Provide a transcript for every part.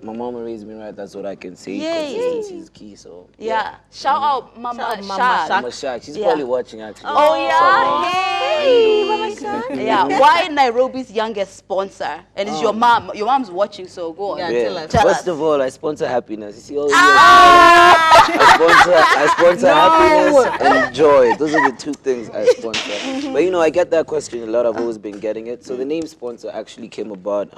my mom raised me right. That's what I can say. Yay. Consistency is key. So Yeah. Shout out Mama Shaq. Mama Shaq. She's probably watching actually. Oh yeah. Hey, Mama Shaq. Yeah. Why Nairobi's youngest sponsor? And it's your mom. Your mom's watching, so go on. Yeah, Tell us. First of all, I sponsor happiness. You see all I sponsor happiness and joy. Those are the two things I sponsor. But you know, I get that question a lot. I've always been getting it. So the name sponsor actually came about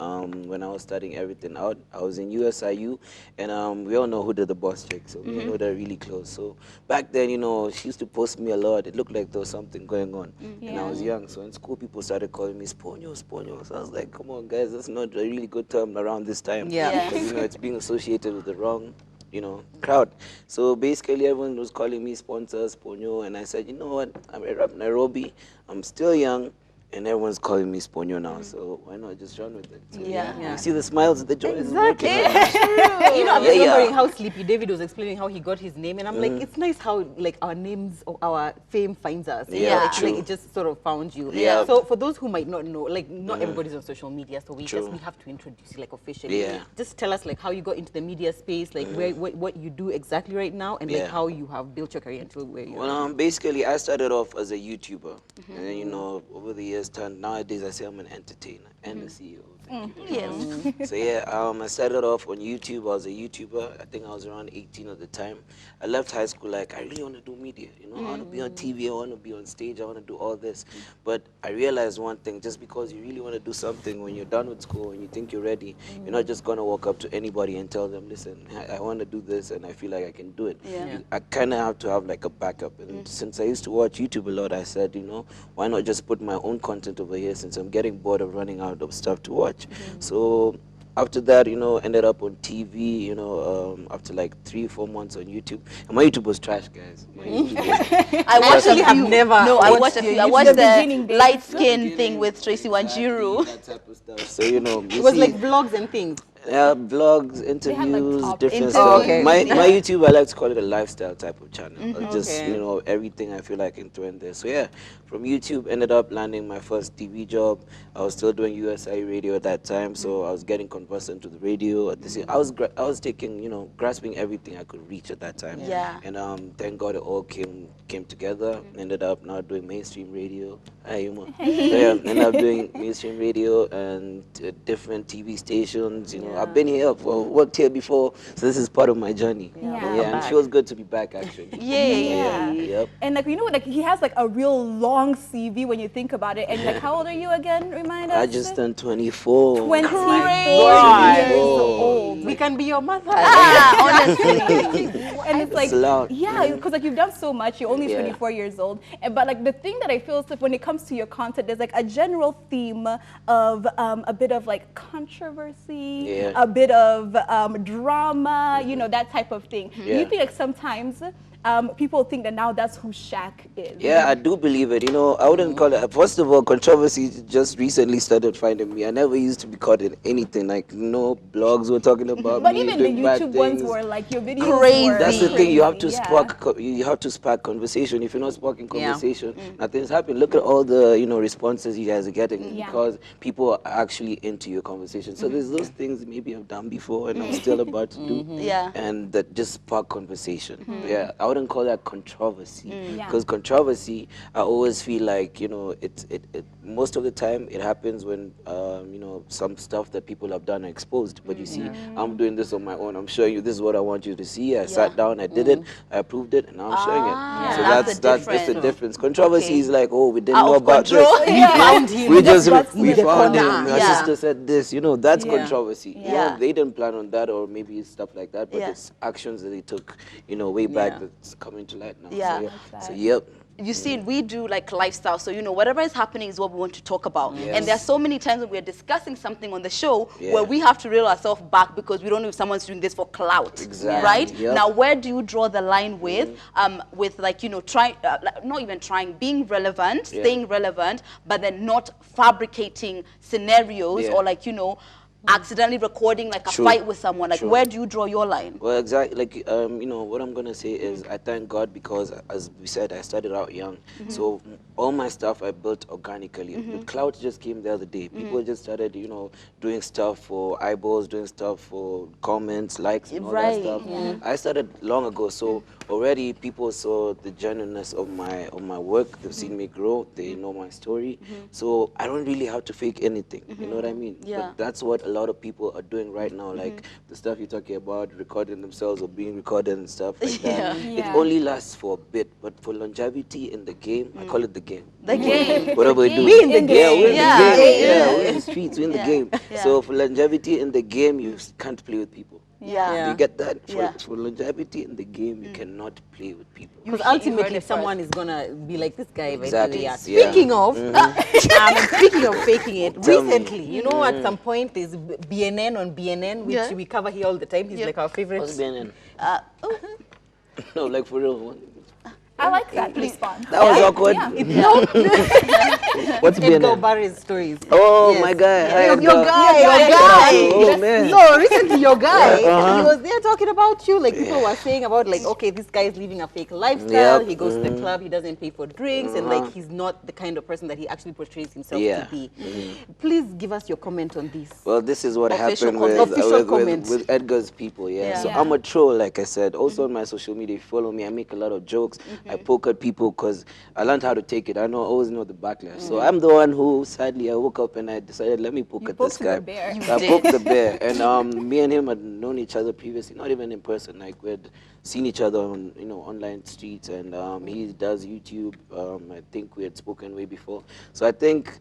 when I was studying everything out. I was in USIU, and we all know who did the boss chick, so we know they're really close. So back then, you know, she used to post me a lot. It looked like there was something going on, and I was young. So in school, people started calling me Sponyo, Sponyo. So I was like, come on, guys, that's not a really good term around this time. Because, you know, it's being associated with the wrong, you know, crowd. So basically, everyone was calling me sponsor, Sponyo, and I said, you know what, I'm from Nairobi, I'm still young, and everyone's calling me Sponyo now, so why not just run with it? So, you see the smiles, the joy is working. You know, I'm just remembering how Sleepy David was explaining how he got his name, and I'm like, it's nice how like our names or our fame finds us. Like it just sort of found you. So for those who might not know, like not everybody's on social media, so we have to introduce you like officially. Just tell us like how you got into the media space, like what you do exactly right now, and like how you have built your career until where you are. Well, basically, I started off as a YouTuber, and then, you know, over the years, nowadays I say I'm an entertainer and a CEO. So I started off on YouTube. I was a YouTuber. I think I was around 18 at the time. I left high school like I really want to do media. You know, I want to be on TV. I want to be on stage. I want to do all this. But I realized one thing: just because you really want to do something, when you're done with school and you think you're ready, you're not just gonna walk up to anybody and tell them, "Listen, I want to do this, and I feel like I can do it." I kind of have to have like a backup. And since I used to watch YouTube a lot, I said, you know, why not just put my own content over here? Since I'm getting bored of running out of stuff to watch. So after that, you know, ended up on TV, you know, after like 3-4 months on YouTube. And my YouTube was trash, guys. My YouTube I watched a few. No, I watched a few. I watched the light skin thing with Tracy Wanjiru. That type of stuff. So, you know, it was like vlogs and things. Vlogs, interviews, different stuff. My YouTube, I like to call it a lifestyle type of channel. Just, you know, everything I feel like I can throw in there. So yeah, from YouTube, ended up landing my first TV job. I was still doing USI radio at that time, so I was getting conversant to the radio. At the same, I was taking, you know, grasping everything I could reach at that time. And thank God it all came together. Ended up now doing mainstream radio. Ended up doing mainstream radio and different TV stations. You know, I've been here, worked here before, so this is part of my journey. And it feels good to be back actually. And like, you know, like he has like a real long CV when you think about it. And like, how old are you again? Remind us. I just turned 24. 24 years old. We can be your mother. Honestly. And it's like, because like you've done so much. You're only 24 years old. But like the thing that I feel is like when it comes to your content, there's like a general theme of a bit of like controversy, a bit of drama, you know, that type of thing. Do you think like sometimes people think that now that's who Shaq is? Yeah, I do believe it. You know, I wouldn't call it. First of all, controversy just recently started finding me. I never used to be caught in anything. Like, you know, blogs were talking about but me even the doing bad YouTube things. ones were like your videos. Crazy. Were That's the thing. You have to spark. you have to spark conversation. If you're not sparking conversation, nothing's happening. Look at all the responses you guys are getting because people are actually into your conversation. So there's those things maybe I've done before and I'm still about to do. And that just spark conversation. I wouldn't call that controversy because controversy, I always feel like, you know, it most of the time it happens when you know, some stuff that people have done are exposed. But you see, I'm doing this on my own. I'm showing you this is what I want you to see. I sat down, I did it, I approved it, and now I'm showing it. So that's the difference. Controversy is like, oh, we didn't know about this. We found him. My sister said this. You know, that's controversy. You know, they didn't plan on that, or maybe stuff like that. But it's actions that they took, you know, way back that's coming to light now. So you see, we do like lifestyle, so you know, whatever is happening is what we want to talk about. And there are so many times when we're discussing something on the show where we have to reel ourselves back because we don't know if someone's doing this for clout, right? Now, where do you draw the line with like, you know, not even trying, being relevant, staying relevant, but then not fabricating scenarios or like, you know, accidentally recording like a fight with someone? Like, where do you draw your line? Well, exactly. Like, you know, what I'm gonna say is I thank God because, as we said, I started out young. So all my stuff I built organically. The clout just came the other day. People just started, you know, doing stuff for eyeballs, doing stuff for comments, likes, and all that stuff. I started long ago, so already people saw the genuineness of my work. They've seen me grow. They know my story. So I don't really have to fake anything. You know what I mean? But that's what a lot of people are doing right now. Like the stuff you're talking about, recording themselves or being recorded and stuff like that. It only lasts for a bit, but for longevity in the game, I call it the game. The game. Whatever we do. We in the game. Yeah, we're in the game. Yeah, we're in the streets, we're in the game. So for longevity in the game, you can't play with people. Yeah. You get that? For longevity in the game, you cannot play with people. Because ultimately, someone is gonna be like this guy. Exactly. Yeah. Speaking of, speaking of faking it, recently, you know, at some point there's BNN on BNN, which we cover here all the time. He's like our favorite. What's BNN? No, like for real. I like that response. That was awkward. What's Edgar Barry's stories. Oh, my guy. Hi, your guy. Oh, man. So recently your guy, he was there talking about you. Like people were saying about like, okay, this guy is living a fake lifestyle. He goes to the club. He doesn't pay for drinks. And like, he's not the kind of person that he actually portrays himself to be. Please give us your comment on this. Well, this is what happened with Edgar's people. So I'm a troll, like I said. Also on my social media, if you follow me, I make a lot of jokes. I poke at people because I learned how to take it. I always know the backlash. So I'm the one who, sadly, I woke up and I decided, let me poke at this guy. So I poked the bear. And me and him had known each other previously, not even in person. Like, we had seen each other on, you know, online streets. And he does YouTube. I think we had spoken way before. So I think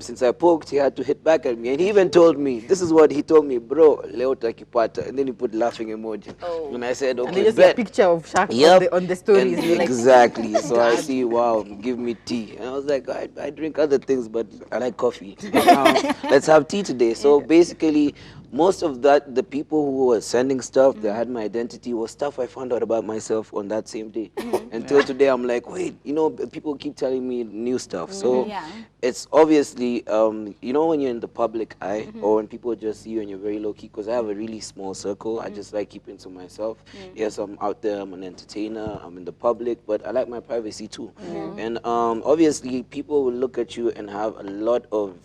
since I poked, he had to hit back at me. And he even told me, this is what he told me, bro, leo takipata. And then he put laughing emoji. And I said, okay, and there's a picture of Shaq on the stories. Exactly. Like, so I see, wow, give me tea. And I was like, I drink other things, but I like coffee. Let's have tea today. So basically, most of that, the people who were sending stuff that had my identity was stuff I found out about myself on that same day. Until today, I'm like, wait, you know, people keep telling me new stuff. So it's obviously, you know, when you're in the public eye or when people just see you and you're very low key, because I have a really small circle. I just like keeping to myself. Yes, I'm out there, I'm an entertainer, I'm in the public, but I like my privacy too. And obviously, people will look at you and have a lot of,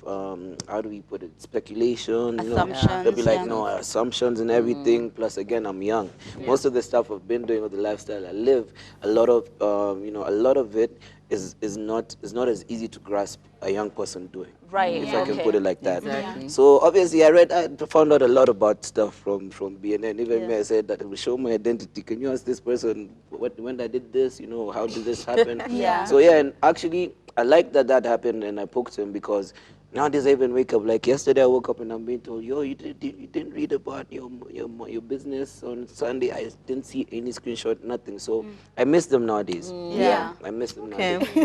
how do we put it, speculation, assumptions. They'll be like, no, assumptions and everything. Plus, again, I'm young. Most of the stuff I've been doing with the lifestyle I live, a lot of, you know, a lot of it is not as easy to grasp a young person doing. Right. If I can put it like that. Exactly. So obviously, I found out a lot about stuff from BNN. Even me, I said that it will show my identity. Can you ask this person when I did this? You know, how did this happen? So and actually, I like that happened, and I poked him because nowadays I even wake up, like yesterday I woke up and I'm being told, yo, you didn't read about your business on Sunday. I didn't see any screenshot, nothing. So I miss them nowadays. I miss them nowadays.